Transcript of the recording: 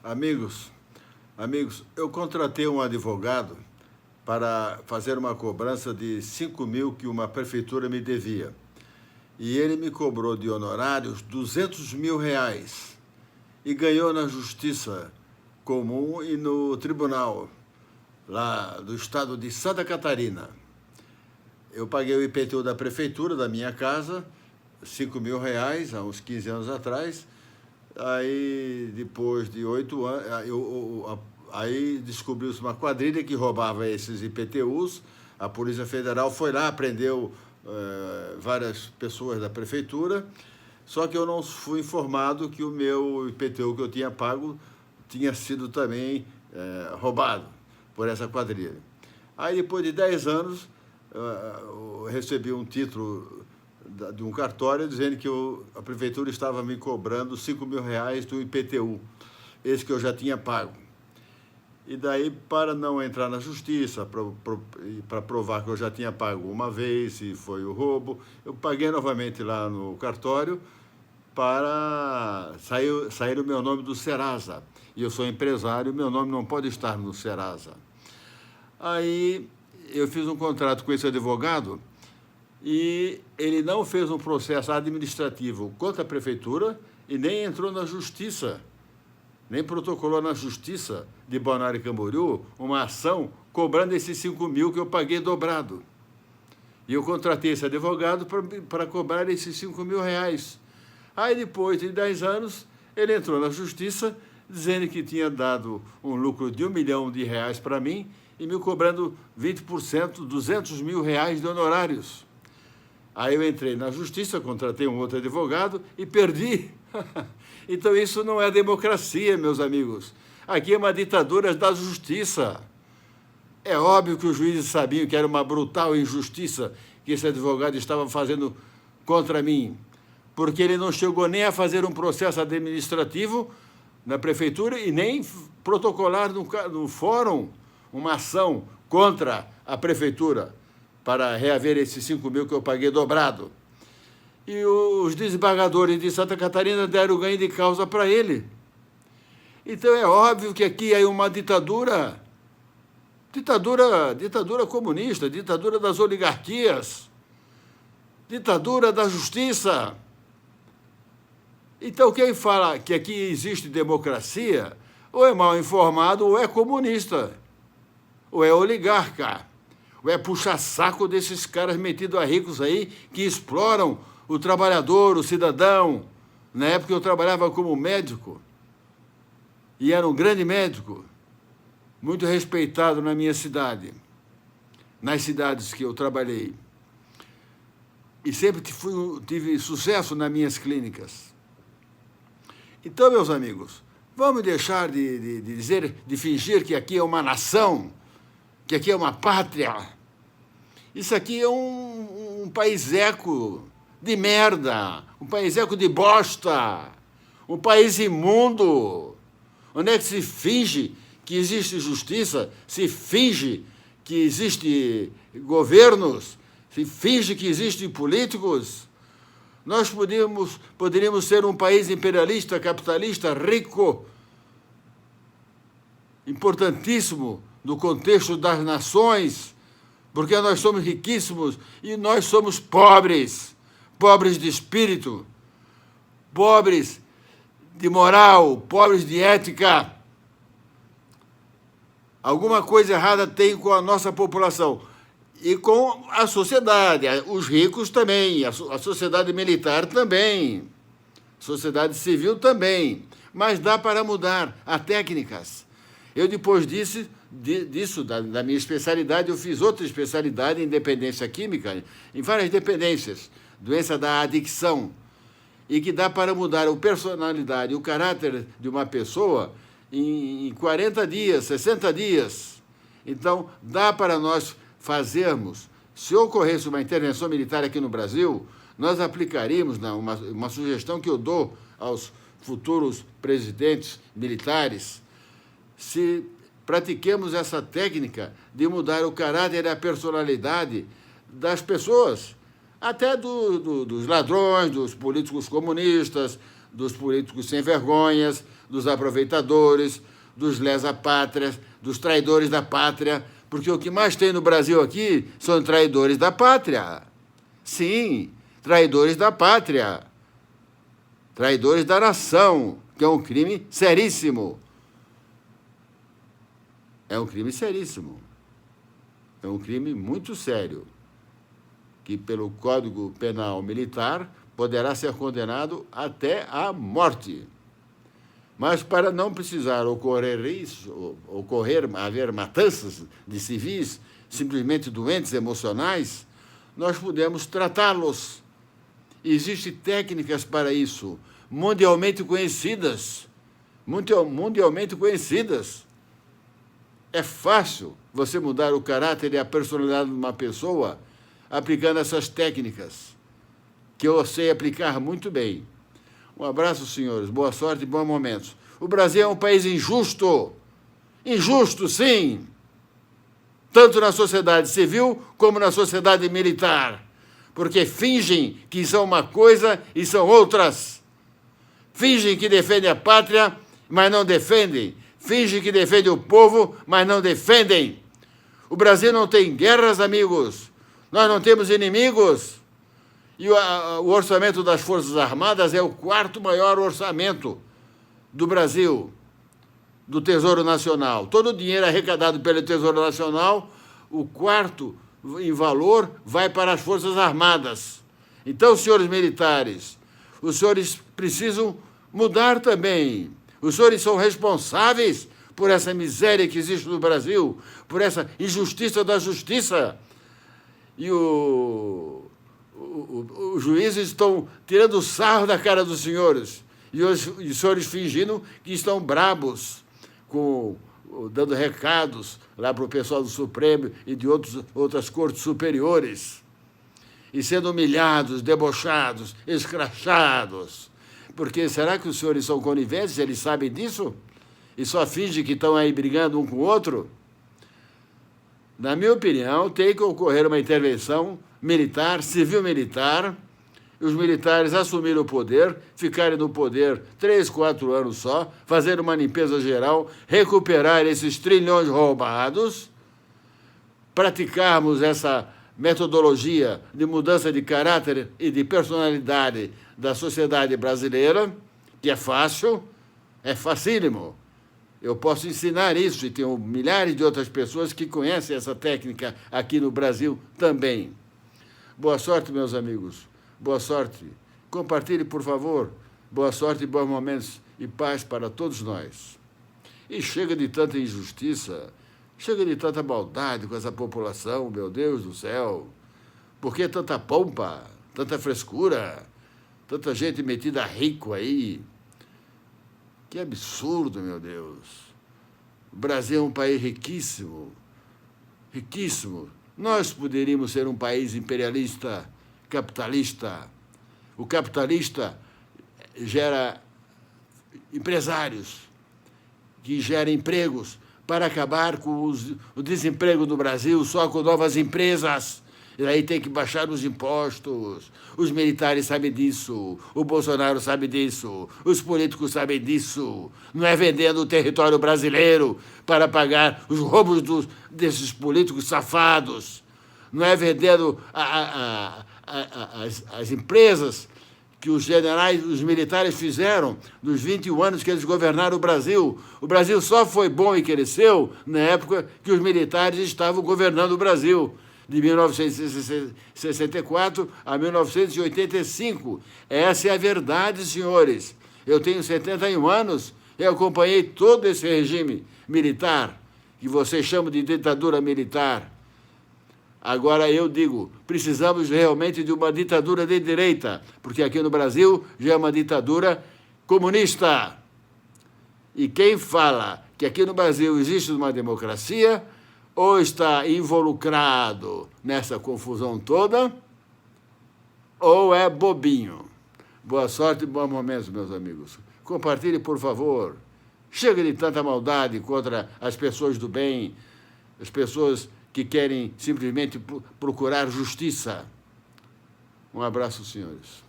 Amigos, eu contratei um advogado para fazer uma cobrança de 5.000 que uma prefeitura me devia. E ele me cobrou de honorários 200 mil reais e ganhou na justiça comum e no tribunal lá do estado de Santa Catarina. Eu paguei o IPTU da prefeitura da minha casa, 5.000 reais, há uns 15 anos atrás. Aí, depois de 8 anos, aí descobriu-se uma quadrilha que roubava esses IPTUs. A Polícia Federal foi lá, prendeu várias pessoas da prefeitura, só que eu não fui informado que o meu IPTU que eu tinha pago tinha sido também roubado por essa quadrilha. Aí, depois de 10 anos, eu recebi um título de um cartório dizendo que a prefeitura estava me cobrando 5.000 reais do IPTU, esse que eu já tinha pago. E daí, para não entrar na justiça, para provar que eu já tinha pago uma vez e foi o roubo, eu paguei novamente lá no cartório para sair o meu nome do Serasa. E eu sou empresário, meu nome não pode estar no Serasa. Aí eu fiz um contrato com esse advogado e ele não fez um processo administrativo contra a prefeitura e nem entrou na justiça, nem protocolou na justiça de Balneário Camboriú uma ação cobrando esses 5.000 que eu paguei dobrado. E eu contratei esse advogado para cobrar esses 5.000 reais. Aí, depois de 10 anos, ele entrou na justiça dizendo que tinha dado um lucro de 1 milhão de reais para mim e me cobrando 20%, 200 mil reais de honorários. Aí eu entrei na justiça, contratei um outro advogado e perdi. Então isso não é democracia, meus amigos. Aqui é uma ditadura da justiça. É óbvio que os juízes sabiam que era uma brutal injustiça que esse advogado estava fazendo contra mim, porque ele não chegou nem a fazer um processo administrativo na prefeitura e nem protocolar no fórum uma ação contra a prefeitura para reaver esses 5.000 que eu paguei dobrado. E os desembargadores de Santa Catarina deram ganho de causa para ele. Então é óbvio que aqui é uma ditadura comunista, ditadura das oligarquias, ditadura da justiça. Então quem fala que aqui existe democracia, ou é mal informado, ou é comunista, ou é oligarca, ou é puxa-saco desses caras metidos a ricos aí que exploram o trabalhador, o cidadão. Na época eu trabalhava como médico, e era um grande médico, muito respeitado na minha cidade, nas cidades que eu trabalhei. E sempre tive sucesso nas minhas clínicas. Então, meus amigos, vamos deixar de fingir que aqui é uma nação, que aqui é uma pátria. Isso aqui é um país-eco de merda, um país-eco de bosta, um país imundo, onde é que se finge que existe justiça, se finge que existe governos, se finge que existem políticos. Nós poderíamos ser um país imperialista, capitalista, rico, importantíssimo no contexto das nações, porque nós somos riquíssimos e nós somos pobres, pobres de espírito, pobres de moral, pobres de ética. Alguma coisa errada tem com a nossa população e com a sociedade, os ricos também, a sociedade militar também, a sociedade civil também, mas dá para mudar, há técnicas. Eu, depois disso, da minha especialidade, eu fiz outra especialidade em dependência química, em várias dependências, doença da adicção, e que dá para mudar a personalidade, o caráter de uma pessoa em 40 dias, 60 dias. Então, dá para nós fazermos. Se ocorresse uma intervenção militar aqui no Brasil, nós aplicaríamos uma sugestão que eu dou aos futuros presidentes militares, se pratiquemos essa técnica de mudar o caráter e a personalidade das pessoas, até dos ladrões, dos políticos comunistas, dos políticos sem vergonhas, dos aproveitadores, dos lesa-pátrias, dos traidores da pátria, porque o que mais tem no Brasil aqui são traidores da pátria. Sim, traidores da pátria, traidores da nação, que é um crime seríssimo. É um crime seríssimo. É um crime muito sério, que pelo Código Penal Militar poderá ser condenado até à morte. Mas para não precisar haver matanças de civis, simplesmente doentes emocionais, nós podemos tratá-los. Existem técnicas para isso, mundialmente conhecidas. Mundialmente conhecidas. É fácil você mudar o caráter e a personalidade de uma pessoa aplicando essas técnicas, que eu sei aplicar muito bem. Um abraço, senhores. Boa sorte e bons momentos. O Brasil é um país injusto. Injusto, sim. Tanto na sociedade civil como na sociedade militar. Porque fingem que são uma coisa e são outras. Fingem que defendem a pátria, mas não defendem. Fingem que defendem o povo, mas não defendem. O Brasil não tem guerras, amigos. Nós não temos inimigos. E o orçamento das Forças Armadas é o 4º maior orçamento do Brasil, do Tesouro Nacional. Todo o dinheiro arrecadado pelo Tesouro Nacional, o 4º em valor vai para as Forças Armadas. Então, senhores militares, os senhores precisam mudar também. Os senhores são responsáveis por essa miséria que existe no Brasil, por essa injustiça da justiça. E os juízes estão tirando sarro da cara dos senhores, e os senhores fingindo que estão brabos, dando recados lá para o pessoal do Supremo e de outras cortes superiores, e sendo humilhados, debochados, escrachados. Porque será que os senhores são coniventes? Eles sabem disso? E só fingem que estão aí brigando um com o outro? Na minha opinião, tem que ocorrer uma intervenção militar, civil-militar, e os militares assumirem o poder, ficarem no poder 3, 4 anos só, fazer uma limpeza geral, recuperar esses trilhões roubados, praticarmos essa metodologia de mudança de caráter e de personalidade da sociedade brasileira, que é fácil, é facílimo. Eu posso ensinar isso e tenho milhares de outras pessoas que conhecem essa técnica aqui no Brasil também. Boa sorte, meus amigos. Boa sorte. Compartilhe, por favor. Boa sorte e bons momentos e paz para todos nós. E chega de tanta injustiça, chega de tanta maldade com essa população, meu Deus do céu. Por que tanta pompa, tanta frescura, tanta gente metida rico aí? Que absurdo, meu Deus. O Brasil é um país riquíssimo, riquíssimo. Nós poderíamos ser um país imperialista, capitalista. O capitalista gera empresários, que gera empregos, para acabar com o desemprego no Brasil só com novas empresas. E aí tem que baixar os impostos. Os militares sabem disso, o Bolsonaro sabe disso, os políticos sabem disso. Não é vendendo o território brasileiro para pagar os roubos desses políticos safados. Não é vendendo as empresas que os generais, os militares fizeram nos 21 anos que eles governaram o Brasil. O Brasil só foi bom e cresceu na época que os militares estavam governando o Brasil, de 1964 a 1985. Essa é a verdade, senhores. Eu tenho 71 anos, eu acompanhei todo esse regime militar, que vocês chamam de ditadura militar. Agora eu digo, precisamos realmente de uma ditadura de direita, porque aqui no Brasil já é uma ditadura comunista. E quem fala que aqui no Brasil existe uma democracia, ou está involucrado nessa confusão toda, ou é bobinho. Boa sorte e bons momentos, meus amigos. Compartilhe, por favor. Chega de tanta maldade contra as pessoas do bem, as pessoas que querem simplesmente procurar justiça. Um abraço, senhores.